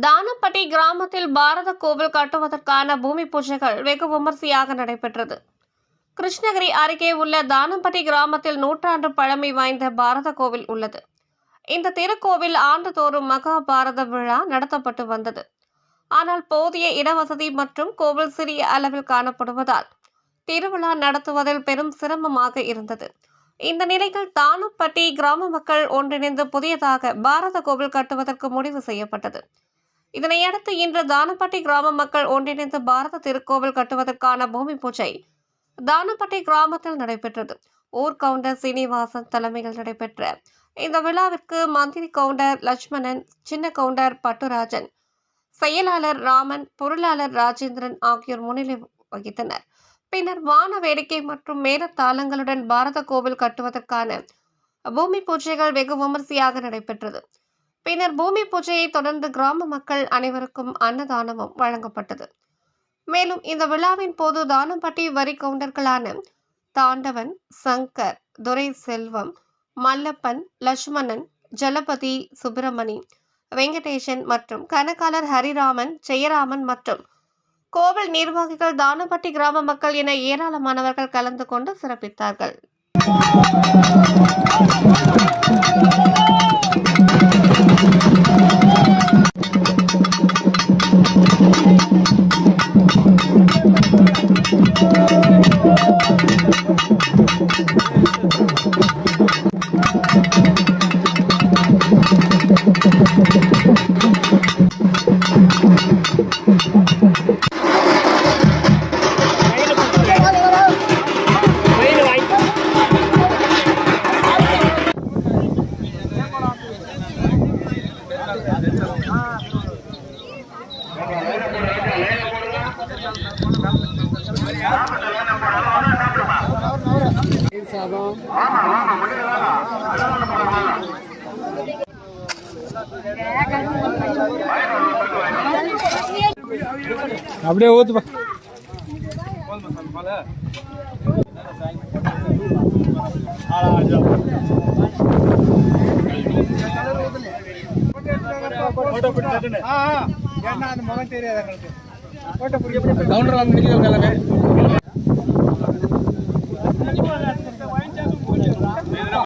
தானப்பட்டி கிராமத்தில் பாரத கோவில் கட்டுவதற்கான பூமி பூஜைகள் வெகு விமர்சையாக நடைபெற்றது. கிருஷ்ணகிரி அருகே உள்ள தானப்பட்டி கிராமத்தில் நூற்றாண்டு பழமை வாய்ந்த பாரத கோவில் உள்ளது. இந்த திருக்கோவில் ஆண்டுதோறும் மகாபாரத விழா நடத்தப்பட்டு வந்தது. ஆனால் போதிய இடவசதி மற்றும் கோவில் சிறிய அளவில் காணப்படுவதால் திருவிழா நடத்துவதில் பெரும் சிரமமாக இருந்தது. இந்த நிலையில் தானப்பட்டி கிராம மக்கள் ஒன்றிணைந்து புதியதாக பாரத கோவில் கட்டுவதற்கு முடிவு செய்யப்பட்டது. இதனையடுத்து இன்று தானப்பட்டி கிராம மக்கள் ஒன்றிணைந்து பாரத திருக்கோவில் கட்டுவதற்கான பூமி பூஜை தானப்பட்டி கிராமத்தில் நடைபெற்றது. ஊர் கவுண்டர் சீனிவாசன் தலைமையில் நடைபெற்ற இந்த விழாவிற்கு மந்திரி கவுண்டர் லட்சுமணன், சின்ன கவுண்டர் பட்டுராஜன், செயலாளர் ராமன், பொருளாளர் ராஜேந்திரன் ஆகியோர் முன்னிலை வகித்தனர். பின்னர் வான வேடிக்கை மற்றும் மேளதாளங்களுடன் பாரத கோவில் கட்டுவதற்கான பூமி பூஜைகள் வெகு விமர்சையாக நடைபெற்றது. பின்னர் பூமி பூஜையை தொடர்ந்து கிராம மக்கள் அனைவருக்கும் அன்னதானமும் வழங்கப்பட்டது. மேலும் இந்த விழாவின் போது தானப்பட்டி வரி கவுண்டர்களான தாண்டவன், சங்கர், துரை செல்வம், மல்லப்பன், லட்சுமணன், ஜலபதி, சுப்பிரமணி, வெங்கடேசன் மற்றும் கணக்காளர் ஹரிராமன், ஜெயராமன் மற்றும் கோவில் நிர்வாகிகள், தானப்பட்டி கிராம மக்கள் என ஏராளமானவர்கள் கலந்து கொண்டு சிறப்பித்தார்கள். அப்படியே ஊத்துப்பா. கவுண்டர் வந்து